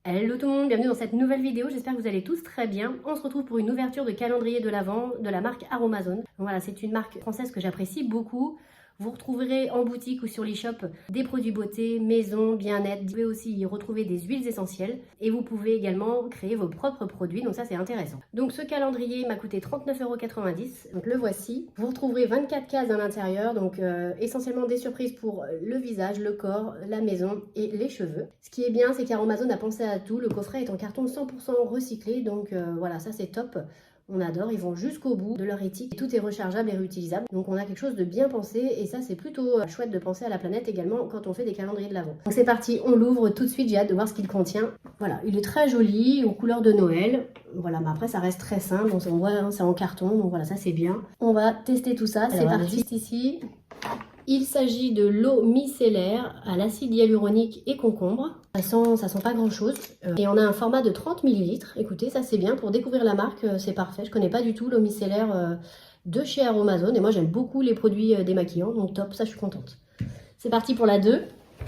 Hello tout le monde, bienvenue dans cette nouvelle vidéo, j'espère que vous allez tous très bien. On se retrouve pour une ouverture de calendrier de l'Avent de la marque Aromazone. Donc voilà, c'est une marque française que j'apprécie beaucoup. Vous retrouverez en boutique ou sur l'e-shop des produits beauté, maison, bien-être. Vous pouvez aussi y retrouver des huiles essentielles et vous pouvez également créer vos propres produits, donc ça c'est intéressant. Donc ce calendrier m'a coûté 39,90 €, donc le voici. Vous retrouverez 24 cases à l'intérieur, donc essentiellement des surprises pour le visage, le corps, la maison et les cheveux. Ce qui est bien, c'est qu'Aromazone a pensé à tout. Le coffret est en carton 100% recyclé, donc voilà, ça c'est top. On adore, ils vont jusqu'au bout de leur éthique. Tout est rechargeable et réutilisable. Donc on a quelque chose de bien pensé et ça c'est plutôt chouette de penser à la planète également quand on fait des calendriers de l'Avent. Donc c'est parti, on l'ouvre tout de suite, j'ai hâte de voir ce qu'il contient. Voilà, il est très joli, aux couleurs de Noël. Voilà, mais après ça reste très simple, donc on voit hein, c'est en carton, donc voilà, ça c'est bien. On va tester tout ça, c'est parti. Juste ici. Il s'agit de l'eau micellaire à l'acide hyaluronique et concombre. Ça sent pas grand chose. Et on a un format de 30 ml. Écoutez, ça c'est bien. Pour découvrir la marque, c'est parfait. Je connais pas du tout l'eau micellaire de chez Aromazone. Et moi j'aime beaucoup les produits démaquillants. Donc top, ça je suis contente. C'est parti pour la 2.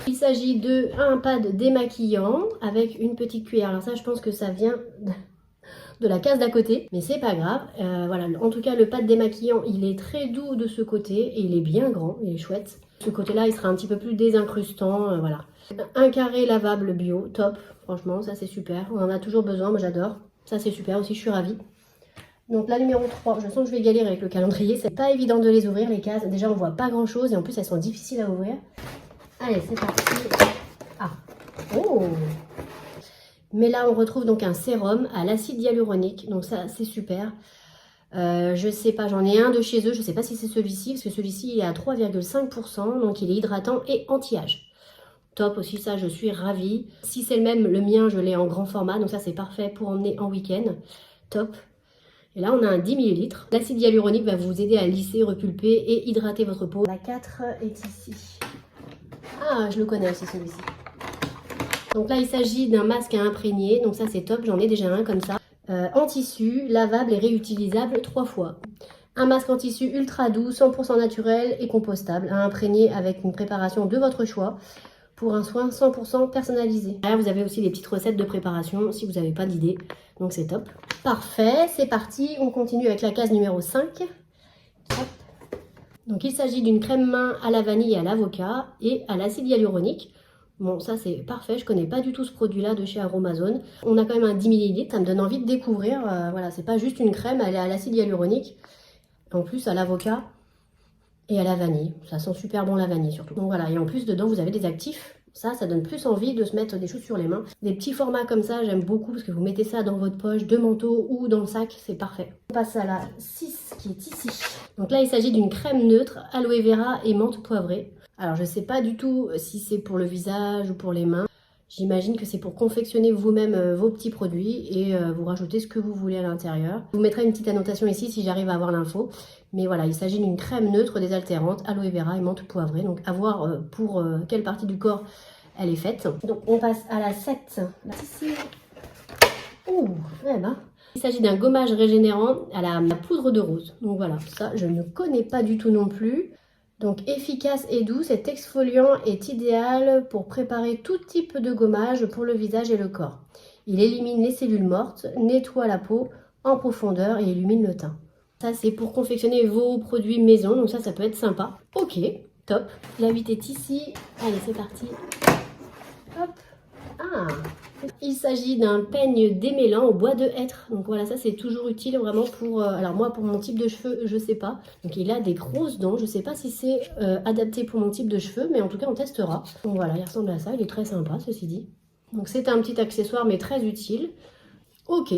Il s'agit de un pad démaquillant avec une petite cuillère. Alors ça je pense que ça vient de la case d'à côté, mais c'est pas grave. Voilà, en tout cas le pad démaquillant il est très doux de ce côté et il est bien grand, il est chouette. Ce côté là il sera un petit peu plus désincrustant, voilà. Un carré lavable bio, top, franchement ça c'est super, on en a toujours besoin, moi j'adore. Ça c'est super aussi, je suis ravie. Donc la numéro 3, je sens que je vais galérer avec le calendrier, c'est pas évident de les ouvrir les cases. Déjà on voit pas grand chose et en plus elles sont difficiles à ouvrir. Allez c'est parti. Ah, oh, mais là on retrouve donc un sérum à l'acide hyaluronique, donc ça c'est super. Je sais pas, j'en ai un de chez eux, je sais pas si c'est celui-ci, parce que celui-ci il est à 3,5%, donc il est hydratant et anti-âge. Top aussi, ça je suis ravie. Si c'est le même, le mien je l'ai en grand format, donc ça c'est parfait pour emmener en week-end. Top. Et là on a un 10 ml. L'acide hyaluronique va vous aider à lisser, repulper et hydrater votre peau. La 4 est ici. Ah, je le connais aussi celui-ci. Donc là, il s'agit d'un masque à imprégner, donc ça c'est top, j'en ai déjà un comme ça. En tissu, lavable et réutilisable 3 fois. Un masque en tissu ultra doux, 100% naturel et compostable, à imprégner avec une préparation de votre choix pour un soin 100% personnalisé. Là, vous avez aussi des petites recettes de préparation si vous n'avez pas d'idée, donc c'est top. Parfait, c'est parti, on continue avec la case numéro 5. Hop. Donc il s'agit d'une crème main à la vanille et à l'avocat et à l'acide hyaluronique. Bon, ça c'est parfait, je connais pas du tout ce produit-là de chez Aromazone. On a quand même un 10 ml, ça me donne envie de découvrir. Voilà, c'est pas juste une crème, elle est à l'acide hyaluronique. En plus, à l'avocat et à la vanille. Ça sent super bon la vanille surtout. Donc voilà, et en plus dedans vous avez des actifs. Ça donne plus envie de se mettre des choses sur les mains. Des petits formats comme ça, j'aime beaucoup parce que vous mettez ça dans votre poche de manteau ou dans le sac, c'est parfait. On passe à la 6 qui est ici. Donc là, il s'agit d'une crème neutre, aloe vera et menthe poivrée. Alors je sais pas du tout si c'est pour le visage ou pour les mains. J'imagine que c'est pour confectionner vous-même vos petits produits et vous rajoutez ce que vous voulez à l'intérieur. Je vous mettrai une petite annotation ici si j'arrive à avoir l'info. Mais voilà, il s'agit d'une crème neutre désaltérante, aloe vera et menthe poivrée. Donc à voir pour quelle partie du corps elle est faite. Donc on passe à la 7. Là, ici. Ouh, eh ben. Il s'agit d'un gommage régénérant à la poudre de rose. Donc voilà, ça je ne connais pas du tout non plus. Donc efficace et doux, cet exfoliant est idéal pour préparer tout type de gommage pour le visage et le corps. Il élimine les cellules mortes, nettoie la peau en profondeur et illumine le teint. Ça c'est pour confectionner vos produits maison, donc ça peut être sympa. Ok, top. La 8 est ici. Allez, c'est parti. Hop. Ah, il s'agit d'un peigne démêlant au bois de hêtre. Donc voilà, ça c'est toujours utile vraiment pour... alors moi pour mon type de cheveux, je sais pas. Donc il a des grosses dents, je sais pas si c'est adapté pour mon type de cheveux, mais en tout cas on testera. Donc voilà, il ressemble à ça, il est très sympa ceci dit. Donc c'est un petit accessoire mais très utile. Ok,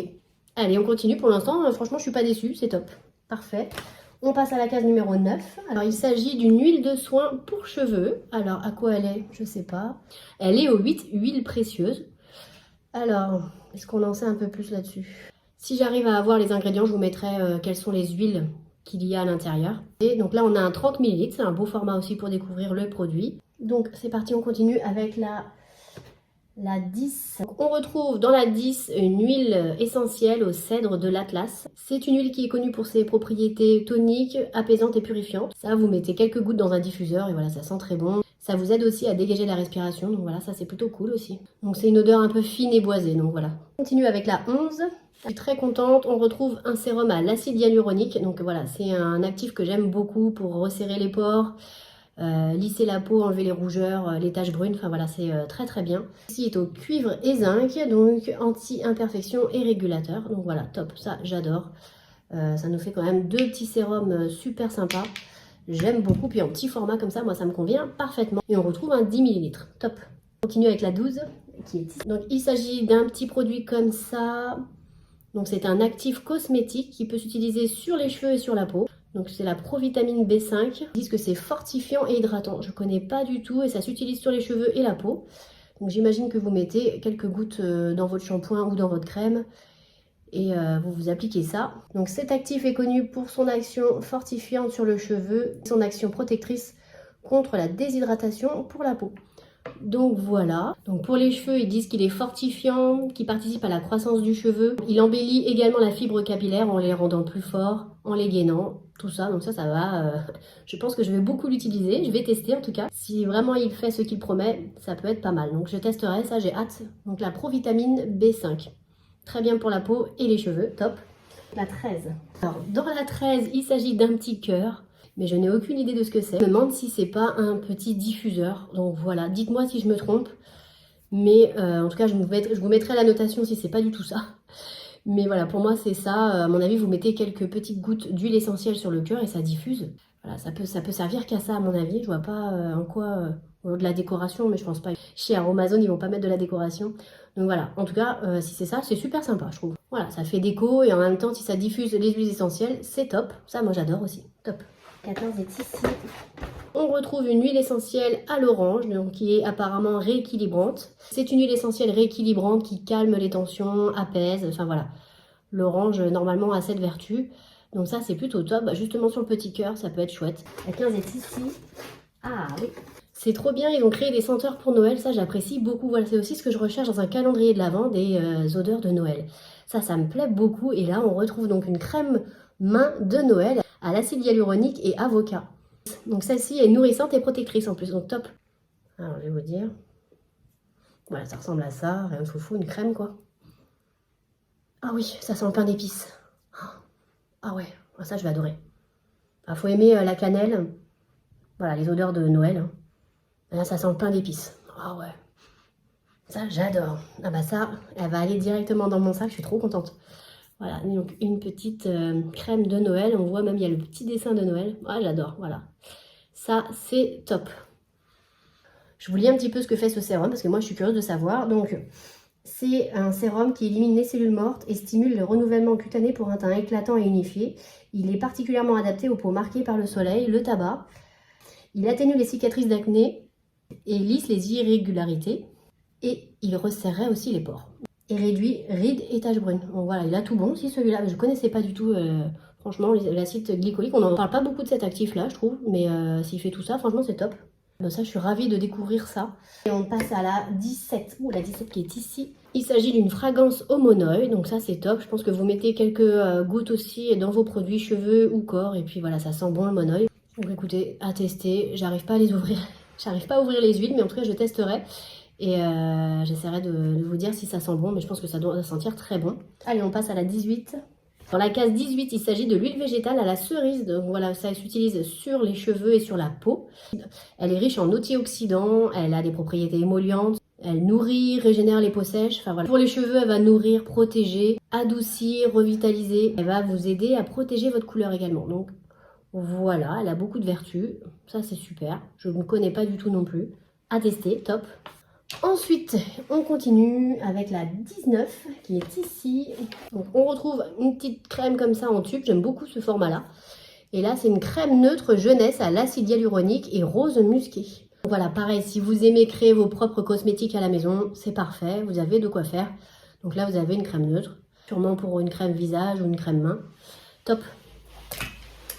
allez on continue pour l'instant, franchement je suis pas déçue, c'est top. Parfait. On passe à la case numéro 9. Alors, il s'agit d'une huile de soin pour cheveux. Alors, à quoi elle est? Je sais pas. Elle est aux 8 huiles précieuses. Alors, est-ce qu'on en sait un peu plus là-dessus? Si j'arrive à avoir les ingrédients, je vous mettrai quelles sont les huiles qu'il y a à l'intérieur. Et donc là, on a un 30 ml. C'est un beau format aussi pour découvrir le produit. Donc, c'est parti, on continue avec la 10. Donc, on retrouve dans la 10 une huile essentielle au cèdre de l'Atlas. C'est une huile qui est connue pour ses propriétés toniques, apaisantes et purifiantes. Ça, vous mettez quelques gouttes dans un diffuseur et voilà, ça sent très bon. Ça vous aide aussi à dégager la respiration, donc voilà, ça c'est plutôt cool aussi. Donc c'est une odeur un peu fine et boisée, donc voilà. On continue avec la 11. Je suis très contente, on retrouve un sérum à l'acide hyaluronique. Donc voilà, c'est un actif que j'aime beaucoup pour resserrer les pores, lisser la peau, enlever les rougeurs, les taches brunes. Enfin voilà, c'est très très bien. Ici est au cuivre et zinc, donc anti-imperfection et régulateur. Donc voilà, top, ça j'adore. Ça nous fait quand même 2 petits sérums super sympas. J'aime beaucoup, puis en petit format comme ça, moi ça me convient parfaitement. Et on retrouve un 10 ml, top. On continue avec la 12, qui est ici. Donc il s'agit d'un petit produit comme ça. Donc c'est un actif cosmétique qui peut s'utiliser sur les cheveux et sur la peau. Donc c'est la provitamine B5. Ils disent que c'est fortifiant et hydratant. Je ne connais pas du tout et ça s'utilise sur les cheveux et la peau. Donc j'imagine que vous mettez quelques gouttes dans votre shampoing ou dans votre crème. Et vous vous appliquez ça. Donc cet actif est connu pour son action fortifiante sur le cheveu, son action protectrice contre la déshydratation pour la peau. Donc voilà. Donc pour les cheveux, ils disent qu'il est fortifiant, qu'il participe à la croissance du cheveu. Il embellit également la fibre capillaire en les rendant plus forts, en les gainant, tout ça. Donc ça va. Je pense que je vais beaucoup l'utiliser. Je vais tester en tout cas. Si vraiment il fait ce qu'il promet, ça peut être pas mal. Donc je testerai ça, j'ai hâte. Donc la provitamine B5. Très bien pour la peau et les cheveux, top. La 13. Alors, dans la 13, il s'agit d'un petit cœur, mais je n'ai aucune idée de ce que c'est. Je me demande si c'est pas un petit diffuseur. Donc voilà, dites-moi si je me trompe. Mais en tout cas, je vous mettrai la notation si c'est pas du tout ça. Mais voilà, pour moi, c'est ça. À mon avis, vous mettez quelques petites gouttes d'huile essentielle sur le cœur et ça diffuse. Voilà, ça peut servir qu'à ça, à mon avis. Je vois pas en quoi... de la décoration, mais je pense pas. Chez Aromazone, ils vont pas mettre de la décoration. Donc voilà, en tout cas, si c'est ça, c'est super sympa, je trouve. Voilà, ça fait déco et en même temps, si ça diffuse les huiles essentielles, c'est top. Ça, moi, j'adore aussi. Top. 14 est ici. On retrouve une huile essentielle à l'orange, donc qui est apparemment rééquilibrante. C'est une huile essentielle rééquilibrante qui calme les tensions, apaise, enfin voilà. L'orange, normalement, a cette vertu. Donc ça, c'est plutôt top. Bah, justement, sur le petit cœur, ça peut être chouette. La 15 est ici. Ah oui. C'est trop bien, ils ont créé des senteurs pour Noël, ça j'apprécie beaucoup. Voilà, c'est aussi ce que je recherche dans un calendrier de l'Avent, des odeurs de Noël. Ça me plaît beaucoup. Et là, on retrouve donc une crème main de Noël à l'acide hyaluronique et avocat. Donc celle-ci est nourrissante et protectrice en plus, donc top. Alors, je vais vous dire. Voilà, ça ressemble à ça, rien de foufou, une crème quoi. Ah oui, ça sent le pain d'épices. Ah ouais, ça je vais adorer. Il faut aimer la cannelle. Voilà, les odeurs de Noël. Hein. Là, ça sent le pain d'épices. Ah ouais. Ça, j'adore. Ah bah ça, elle va aller directement dans mon sac. Je suis trop contente. Voilà, donc une petite crème de Noël. On voit même, il y a le petit dessin de Noël. Ah, j'adore, voilà. Ça, c'est top. Je vous lis un petit peu ce que fait ce sérum parce que moi, je suis curieuse de savoir. Donc, c'est un sérum qui élimine les cellules mortes et stimule le renouvellement cutané pour un teint éclatant et unifié. Il est particulièrement adapté aux peaux marquées par le soleil, le tabac. Il atténue les cicatrices d'acné et lisse les irrégularités. Et il resserrerait aussi les pores. Et réduit rides et taches brunes. Donc voilà, il a tout bon aussi celui-là. Je ne connaissais pas du tout, franchement, l'acide glycolique. On n'en parle pas beaucoup de cet actif-là, je trouve. Mais s'il fait tout ça, franchement, c'est top. Donc ça, je suis ravie de découvrir ça. Et on passe à la 17. Ouh, la 17 qui est ici. Il s'agit d'une fragrance homonoïde. Donc ça, c'est top. Je pense que vous mettez quelques gouttes aussi dans vos produits cheveux ou corps. Et puis voilà, ça sent bon le monoïde. Donc écoutez, à tester. J'arrive pas à les ouvrir. J'arrive pas à ouvrir les huiles, mais en tout cas, je testerai. Et j'essaierai de vous dire si ça sent bon, mais je pense que ça doit sentir très bon. Allez, on passe à la 18. Dans la case 18, il s'agit de l'huile végétale à la cerise. Donc voilà, ça s'utilise sur les cheveux et sur la peau. Elle est riche en antioxydants, elle a des propriétés émollientes, elle nourrit, régénère les peaux sèches. Enfin voilà. Pour les cheveux, elle va nourrir, protéger, adoucir, revitaliser. Elle va vous aider à protéger votre couleur également. Donc voilà, elle a beaucoup de vertus. Ça, c'est super. Je ne connais pas du tout non plus. À tester, top. Ensuite, on continue avec la 19 qui est ici. Donc, on retrouve une petite crème comme ça en tube. J'aime beaucoup ce format-là. Et là, c'est une crème neutre jeunesse à l'acide hyaluronique et rose musqué. Donc, voilà, pareil, si vous aimez créer vos propres cosmétiques à la maison, c'est parfait. Vous avez de quoi faire. Donc là, vous avez une crème neutre. Sûrement pour une crème visage ou une crème main. Top.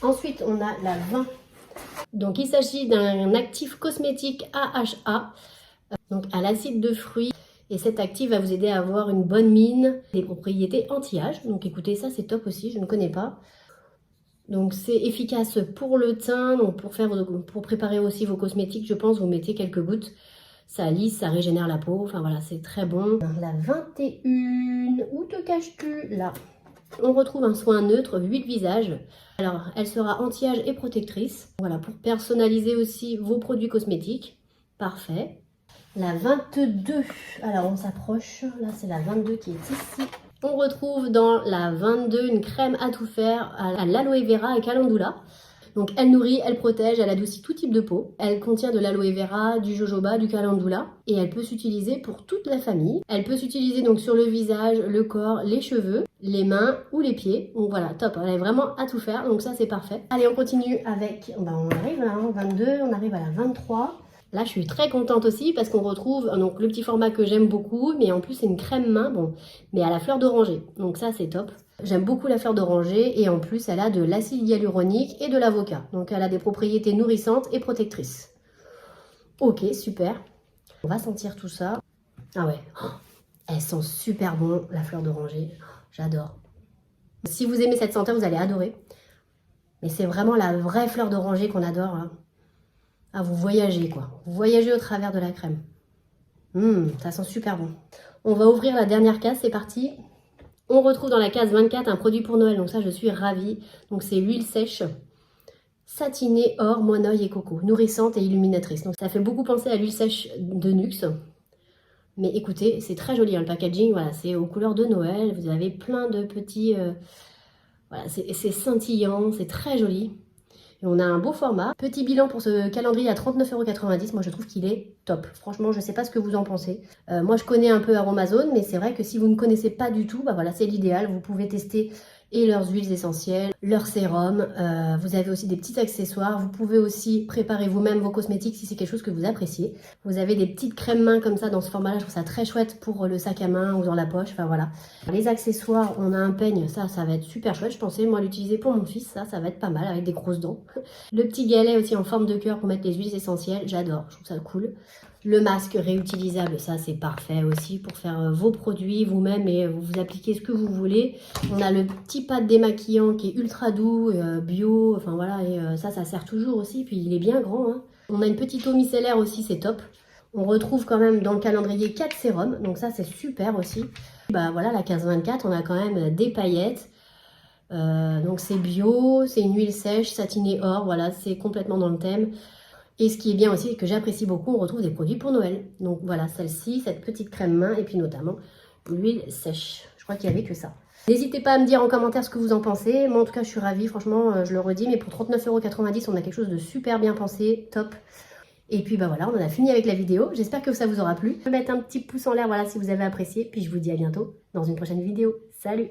Ensuite, on a la 20. Donc, il s'agit d'un actif cosmétique AHA. Donc à l'acide de fruits, et cet actif va vous aider à avoir une bonne mine, des propriétés anti-âge. Donc écoutez, ça c'est top aussi, je ne connais pas. Donc c'est efficace pour le teint, donc pour préparer aussi vos cosmétiques, je pense, vous mettez quelques gouttes. Ça lisse, ça régénère la peau, enfin voilà, c'est très bon. La 21, où te caches-tu? Là. On retrouve un soin neutre, huile visage. Alors, elle sera anti-âge et protectrice. Voilà, pour personnaliser aussi vos produits cosmétiques. Parfait. La 22, alors on s'approche, là c'est la 22 qui est ici. On retrouve dans la 22 une crème à tout faire à l'aloe vera et calendula. Donc elle nourrit, elle protège, elle adoucit tout type de peau. Elle contient de l'aloe vera, du jojoba, du calendula et elle peut s'utiliser pour toute la famille. Elle peut s'utiliser donc sur le visage, le corps, les cheveux, les mains ou les pieds. Donc voilà, top, elle est vraiment à tout faire, donc ça c'est parfait. Allez, on continue avec, on arrive là, 22, on arrive à la 23. Là, je suis très contente aussi parce qu'on retrouve donc le petit format que j'aime beaucoup, mais en plus c'est une crème main, bon, mais à la fleur d'oranger. Donc ça c'est top. J'aime beaucoup la fleur d'oranger et en plus elle a de l'acide hyaluronique et de l'avocat. Donc elle a des propriétés nourrissantes et protectrices. Ok, super. On va sentir tout ça. Ah ouais, elle sent super bon la fleur d'oranger. J'adore. Si vous aimez cette senteur, vous allez adorer. Mais c'est vraiment la vraie fleur d'oranger qu'on adore. Hein. Ah, vous voyagez quoi. Vous voyagez au travers de la crème. Ça sent super bon. On va ouvrir la dernière case, c'est parti. On retrouve dans la case 24 un produit pour Noël, donc ça je suis ravie. Donc c'est l'huile sèche, satinée, or, moine oeil et coco, nourrissante et illuminatrice. Donc ça fait beaucoup penser à l'huile sèche de Nuxe. Mais écoutez, c'est très joli hein, le packaging, voilà, c'est aux couleurs de Noël. Vous avez plein de petits... voilà, c'est scintillant, c'est très joli. Et on a un beau format. Petit bilan pour ce calendrier à 39,90 €. Moi, je trouve qu'il est top. Franchement, je ne sais pas ce que vous en pensez. Moi, je connais un peu Aromazone, mais c'est vrai que si vous ne connaissez pas du tout, bah voilà, c'est l'idéal. Vous pouvez tester et leurs huiles essentielles, leurs sérums. Vous avez aussi des petits accessoires. Vous pouvez aussi préparer vous-même vos cosmétiques si c'est quelque chose que vous appréciez. Vous avez des petites crèmes mains comme ça dans ce format-là. Je trouve ça très chouette pour le sac à main ou dans la poche. Enfin voilà. Les accessoires, on a un peigne. Ça va être super chouette. Je pensais moi l'utiliser pour mon fils. Ça va être pas mal avec des grosses dents. Le petit galet aussi en forme de cœur pour mettre les huiles essentielles. J'adore. Je trouve ça cool. Le masque réutilisable, ça c'est parfait aussi pour faire vos produits vous-même et vous appliquez ce que vous voulez. On a le petit pad démaquillant qui est ultra doux, bio, enfin voilà, et ça sert toujours aussi, puis il est bien grand. Hein. On a une petite eau micellaire aussi, c'est top. On retrouve quand même dans le calendrier 4 sérums, donc ça c'est super aussi. Bah voilà, la case 24, on a quand même des paillettes. Donc c'est bio, c'est une huile sèche, satinée or, voilà, c'est complètement dans le thème. Et ce qui est bien aussi, et que j'apprécie beaucoup, on retrouve des produits pour Noël. Donc voilà, celle-ci, cette petite crème main, et puis notamment l'huile sèche. Je crois qu'il n'y avait que ça. N'hésitez pas à me dire en commentaire ce que vous en pensez. Moi, en tout cas, je suis ravie, franchement, je le redis. Mais pour 39,90 €, on a quelque chose de super bien pensé, top. Et puis, bah voilà, on en a fini avec la vidéo. J'espère que ça vous aura plu. Mettre un petit pouce en l'air, voilà, si vous avez apprécié. Puis je vous dis à bientôt dans une prochaine vidéo. Salut!